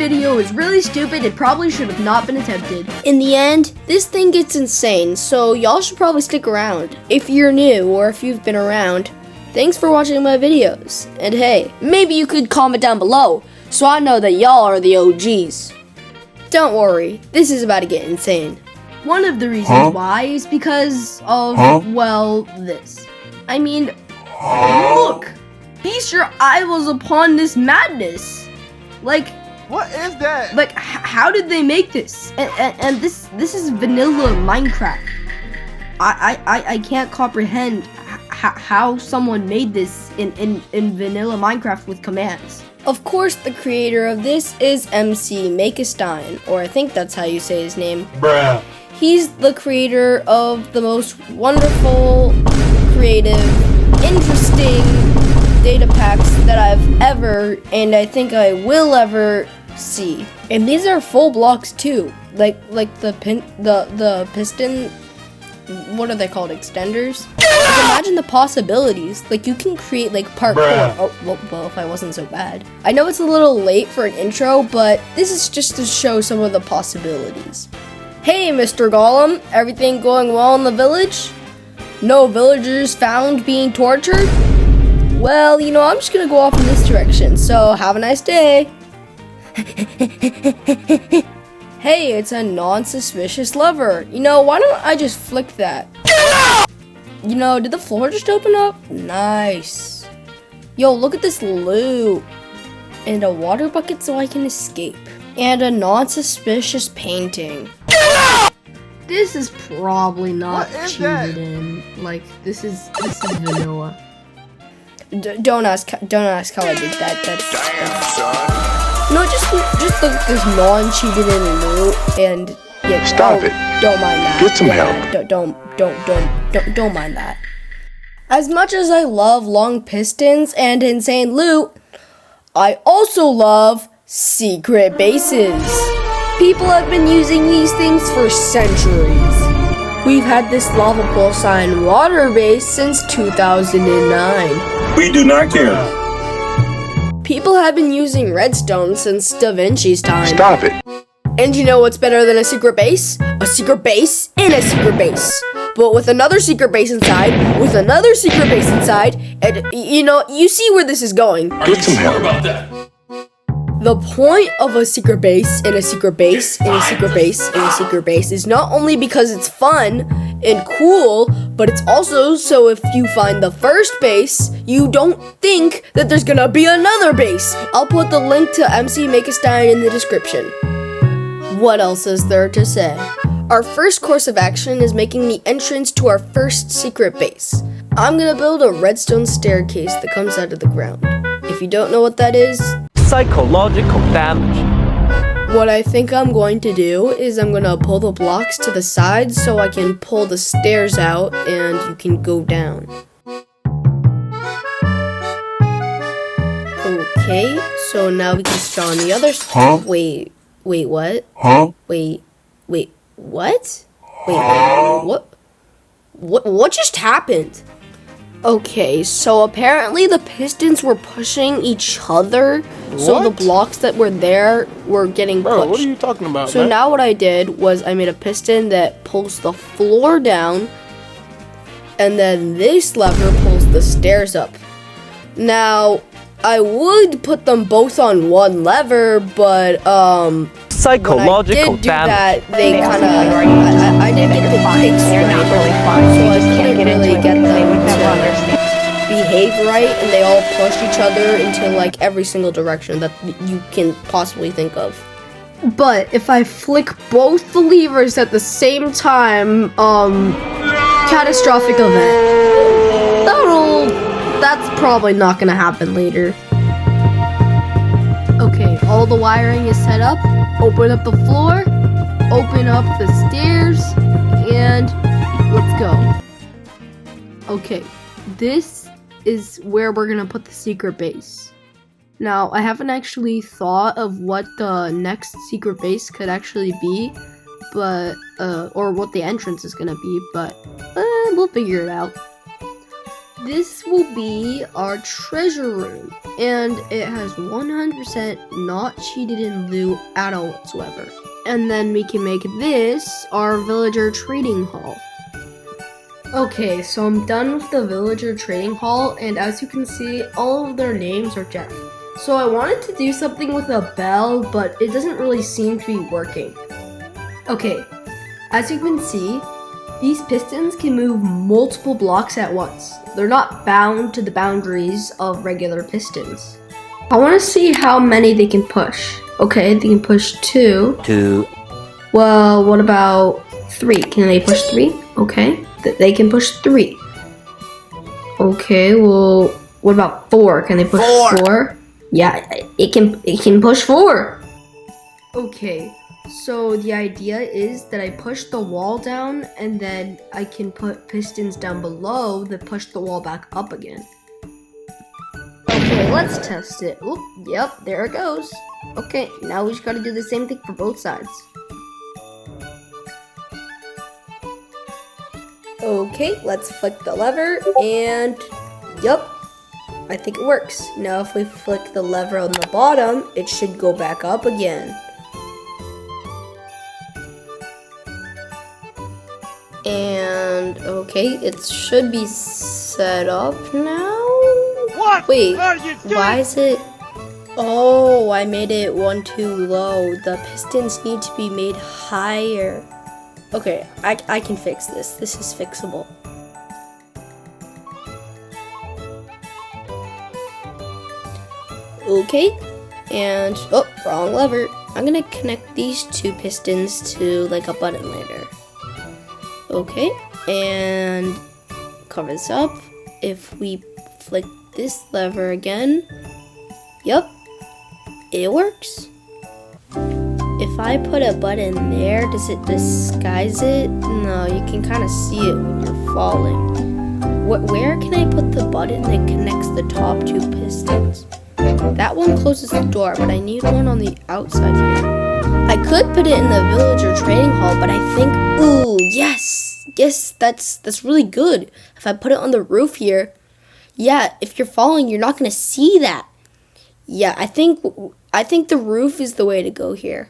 video is really stupid and probably should have not been attempted. In the end, this thing gets insane, so y'all should probably stick around. If you're new or if you've been around, thanks for watching my videos. And hey, maybe you could comment down below so I know that y'all are the OGs. Don't worry, this is about to get insane. One of the reasons why is because of, well, this. I mean, look! Feast your eyeballs upon this madness. Like, what is that? Like, how did they make this? And this is vanilla Minecraft. I can't comprehend how someone made this in vanilla Minecraft with commands. Of course, the creator of this is McMakistein, or I think that's how you say his name. Bruh. He's the creator of the most wonderful, creative, interesting data packs that I've ever, and I think I will ever, see. And these are full blocks too, like the piston. What are they called? Extenders? Like, imagine the possibilities. Like, you can create, like, parkour. Oh, well, if I wasn't so bad. I know it's a little late for an intro, but this is just to show some of the possibilities. Hey, Mr. Golem. Everything going well in the village? No villagers found being tortured? Well, you know, I'm just gonna go off in this direction, so have a nice day. Hey, it's a non-suspicious lever. You know, why don't I just flick that? You know, did the floor just open up? Nice. Yo, look at this loot. And a water bucket so I can escape. And a non-suspicious painting. This is probably not cheated that? in. Like, this is vanilla. Don't ask how I did that. No, just look at this non-cheated in loot, and yeah. Stop it. Don't mind that. Get some help. Don't mind that. As much as I love long pistons and insane loot, I also love secret bases. People have been using these things for centuries. We've had this lava pool sign water base since 2009. We do not care. People have been using redstone since Da Vinci's time. Stop it. And you know what's better than a secret base? A secret base in a secret base. But with another secret base inside, with another secret base inside, and you know, you see where this is going. Get some help. About that. The point of a secret base in a secret base in a secret base in a secret base is not only because it's fun and cool, but it's also so if you find the first base, you don't think that there's gonna be another base. I'll put the link to McMakistein in the description. What else is there to say? Our first course of action is making the entrance to our first secret base. I'm gonna build a redstone staircase that comes out of the ground. If you don't know what that is, psychological damage. What I think I'm going to do is I'm gonna pull the blocks to the side so I can pull the stairs out and you can go down. Okay, so now we can start on the other side. Wait, what? Wait, what? What just happened? Okay, so apparently the pistons were pushing each other, so the blocks that were there were getting pushed. Bro, what are you talking about, So man? now what I did was I made a piston that pulls the floor down, and then this lever pulls the stairs up. Now, I would put them both on one lever, but psychological when I did do damage. that, they kind of I didn't get the kicks right, so I couldn't really get them to behave right, and they all pushed each other into like every single direction that you can possibly think of. But if I flick both the levers at the same time, catastrophic event. That's probably not gonna happen later. Okay, all the wiring is set up. Open up the floor, open up the stairs, and let's go. Okay, this is where we're gonna put the secret base. Now, I haven't actually thought of what the next secret base could actually be, but, or what the entrance is gonna be, but we'll figure it out. this will be our treasure room, and it has 100% not cheated in loot at all whatsoever. And then we can make this our villager trading hall. Okay, so I'm done with the villager trading hall, and as you can see, all of their names are Jeff. So I wanted to do something with a bell, but it doesn't really seem to be working. Okay, as you can see, these pistons can move multiple blocks at once. They're not bound to the boundaries of regular pistons. I want to see how many they can push. Okay, they can push 2. 2. Well, what about 3? Can they push 3? Okay, they can push 3. Okay, well, what about 4? Can they push 4? Yeah, it can push 4. Okay, so the idea is that I push the wall down, and then I can put pistons down below that push the wall back up again. Okay, let's test it. Oop, yep, there it goes. Okay, now we just gotta do the same thing for both sides. Okay, let's flick the lever, and yep, I think it works. Now if we flick the lever on the bottom, it should go back up again. And okay, it should be set up now. What? Wait, are you doing? why is it? Oh, I made it one too low. The pistons need to be made higher. Okay, I can fix this. This is fixable. Okay, and oh, wrong lever. I'm gonna connect these 2 pistons to like a button later. Okay, and cover this up. If we flick this lever again, yep, it works. If I put a button there, does it disguise it? No, you can kind of see it when you're falling. Where can I put the button that connects the top 2 pistons? That one closes the door, but I need one on the outside here. I could put it in the villager trading hall, but I think, ooh, yes, that's really good. If I put it on the roof here, yeah, if you're falling, you're not gonna see that. Yeah, I think the roof is the way to go here.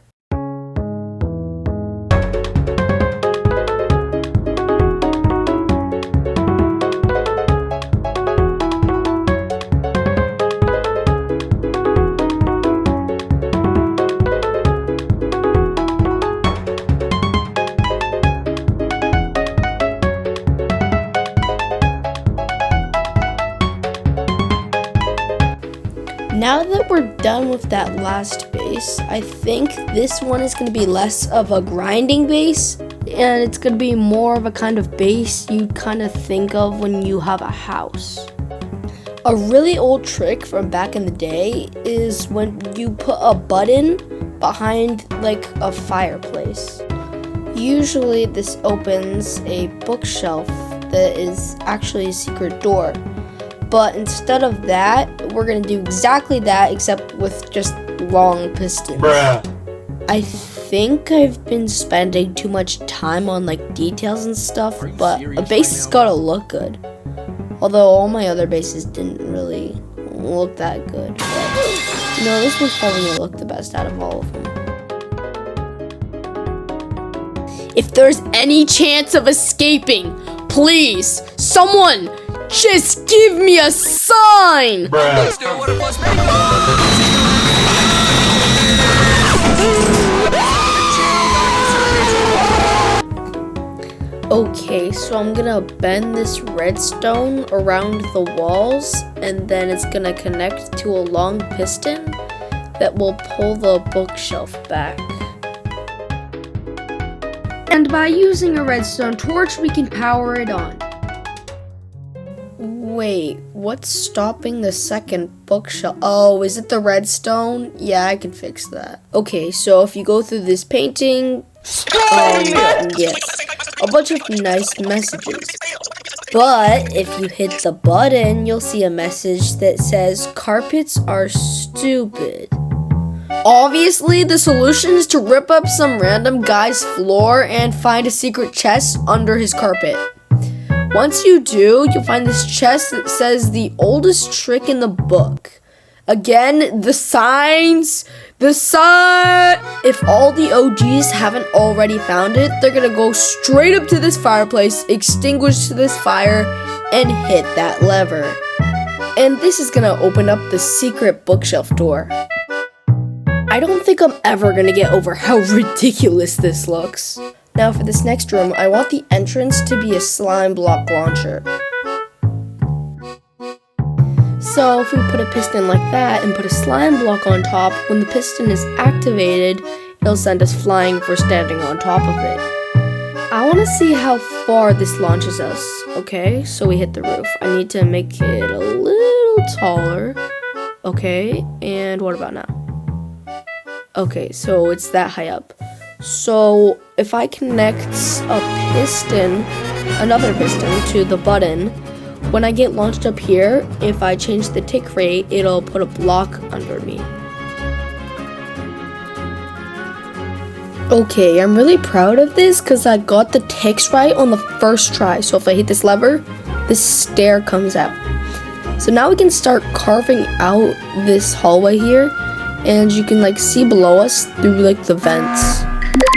Now that we're done with that last base, I think this one is going to be less of a grinding base, and it's going to be more of a kind of base you kind of think of when you have a house. A really old trick from back in the day is when you put a button behind like a fireplace. Usually this opens a bookshelf that is actually a secret door. But instead of that, we're going to do exactly that, except with just long pistons. Bruh. I think I've been spending too much time on like details and stuff, but a base has got to look good. Although all my other bases didn't really look that good. But, this one's probably going to look the best out of all of them. If there's any chance of escaping, please, someone, just give me a sign! Bruh. Okay, so I'm gonna bend this redstone around the walls, and then it's gonna connect to a long piston that will pull the bookshelf back. And by using a redstone torch, we can power it on. Wait, what's stopping the second bookshelf? Oh, is it the redstone? Yeah, I can fix that. Okay, so if you go through this painting, yes, a bunch of nice messages. But if you hit the button, you'll see a message that says, "Carpets are stupid." Obviously, the solution is to rip up some random guy's floor and find a secret chest under his carpet. Once you do, you'll find this chest that says the oldest trick in the book. Again, the signs. The sign. If all the OGs haven't already found it, they're gonna go straight up to this fireplace, extinguish this fire, and hit that lever. And this is gonna open up the secret bookshelf door. I don't think I'm ever gonna get over how ridiculous this looks. Now for this next room, I want the entrance to be a slime block launcher. So if we put a piston like that and put a slime block on top, when the piston is activated, it'll send us flying if we're standing on top of it. I want to see how far this launches us. Okay, so we hit the roof. I need to make it a little taller. Okay, and what about now? Okay, so it's that high up. So if I connect a piston, another piston to the button, when I get launched up here, if I change the tick rate, it'll put a block under me. Okay, I'm really proud of this because I got the ticks right on the first try. So if I hit this lever, this stair comes out. So now we can start carving out this hallway here, and you can like see below us through like the vents.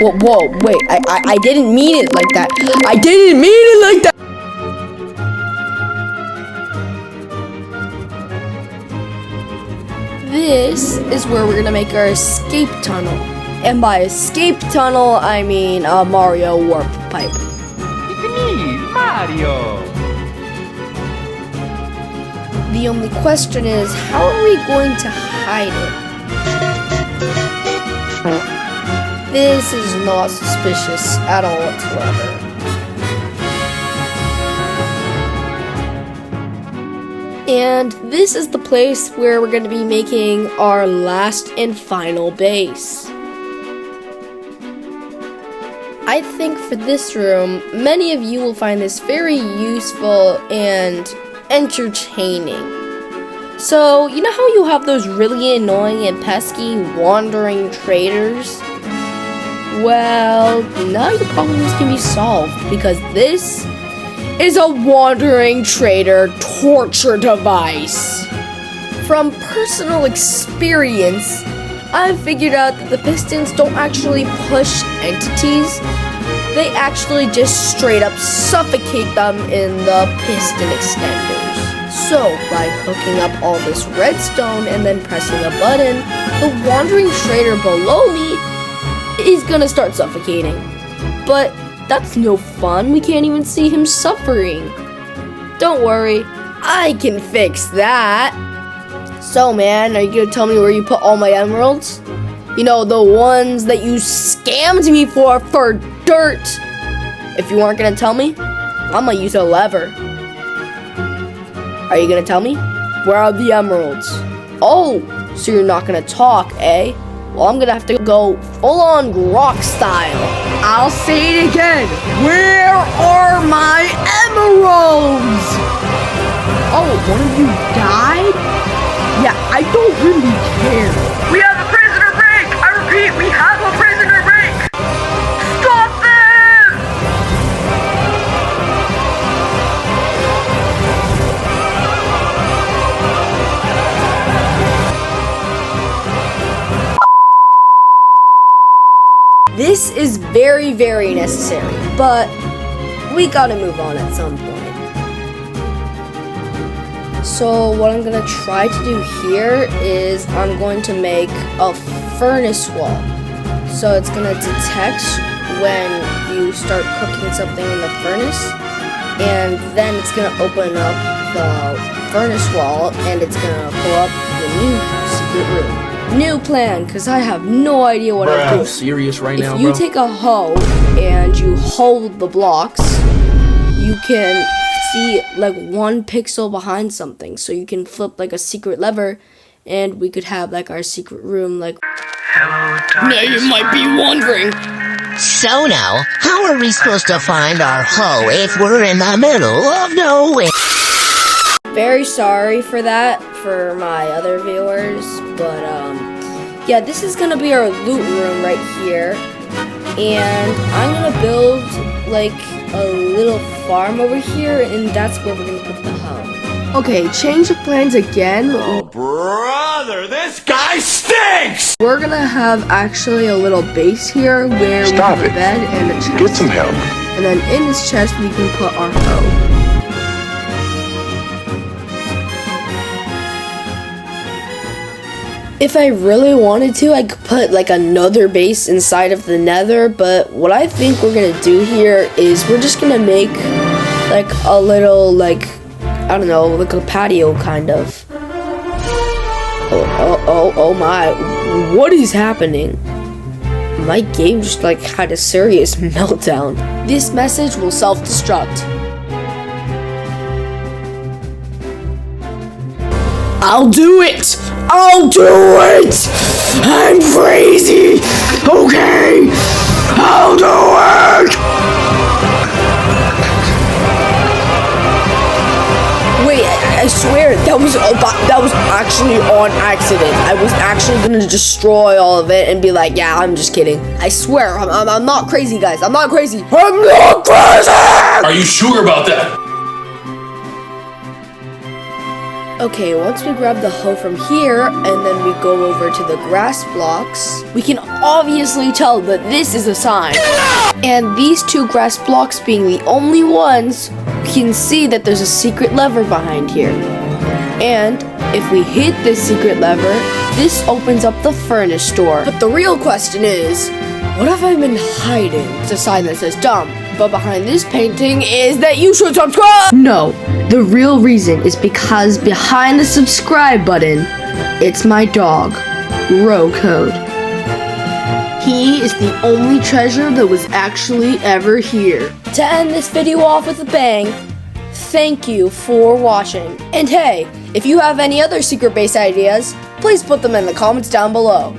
Whoa, wait, I didn't mean it like that. I didn't mean it like that. This is where we're gonna make our escape tunnel. And by escape tunnel, I mean a Mario warp pipe. It's me, Mario. The only question is, how are we going to hide it? This is not suspicious at all whatsoever. And this is the place where we're going to be making our last and final base. I think for this room, many of you will find this very useful and entertaining. So, you know how you have those really annoying and pesky wandering traders? Well, now your problems can be solved because this is a wandering trader torture device. From personal experience, I've figured out that the pistons don't actually push entities. They actually just straight up suffocate them in the piston extenders. So, by hooking up all this redstone and then pressing a button, the wandering trader below me is gonna start suffocating. But that's no fun. We can't even see him suffering. Don't worry, I can fix that. So man, are you gonna tell me where you put all my emeralds? You know, the ones that you scammed me for dirt. If you aren't gonna tell me, I'm gonna use a lever. Are you gonna tell me? Where are the emeralds? Oh, so you're not gonna talk, eh? Well, I'm gonna have to go full-on rock style. I'll say it again. Where are my emeralds? Oh, one of you died? Yeah, I don't really care. We have a prisoner break! I repeat, we have a prisoner break! Stop them! This is very, very necessary, but we gotta move on at some point. So what I'm gonna try to do here is I'm going to make a furnace wall. So it's gonna detect when you start cooking something in the furnace, and then it's gonna open up the furnace wall and it's gonna pull up the new secret room. New plan, because I have no idea what I'm doing. Serious right now, If you take a hoe and you hold the blocks, you can see like 1 pixel behind something. So you can flip like a secret lever and we could have like our secret room like... Now you might be wondering. So now, how are we supposed to find our hoe if we're in the middle of nowhere? Very sorry for that, for my other viewers, but yeah, this is gonna be our loot room right here, and I'm gonna build like a little farm over here, and that's where we're gonna put the hoe. Okay, change of plans again. Oh, brother, this guy stinks! We're gonna have actually a little base here where we have a bed and a chest. Get some help. And then in this chest we can put our hoe. If I really wanted to, I could put like another base inside of the nether, but what I think we're gonna do here is we're just gonna make like a little, like, I don't know, like a patio kind of. Oh my, what is happening? My game just like had a serious meltdown. This message will self-destruct. I'll do it! I'll do it! I'm crazy! Okay! I'll do it! Wait, I swear, that was actually on accident. I was actually gonna destroy all of it and be like, yeah, I'm just kidding. I swear, I'm not crazy, guys. I'm not crazy. I'm not crazy! Are you sure about that? Okay, once we grab the hoe from here, and then we go over to the grass blocks, we can obviously tell that this is a sign. And these two grass blocks being the only ones, we can see that there's a secret lever behind here. And if we hit this secret lever, this opens up the furnace door. But the real question is, what have I been hiding? It's a sign that says dumb, but behind this painting is that you should subscribe! No, the real reason is because behind the subscribe button, it's my dog, Code. He is the only treasure that was actually ever here. To end this video off with a bang, thank you for watching. And hey, if you have any other secret base ideas, please put them in the comments down below.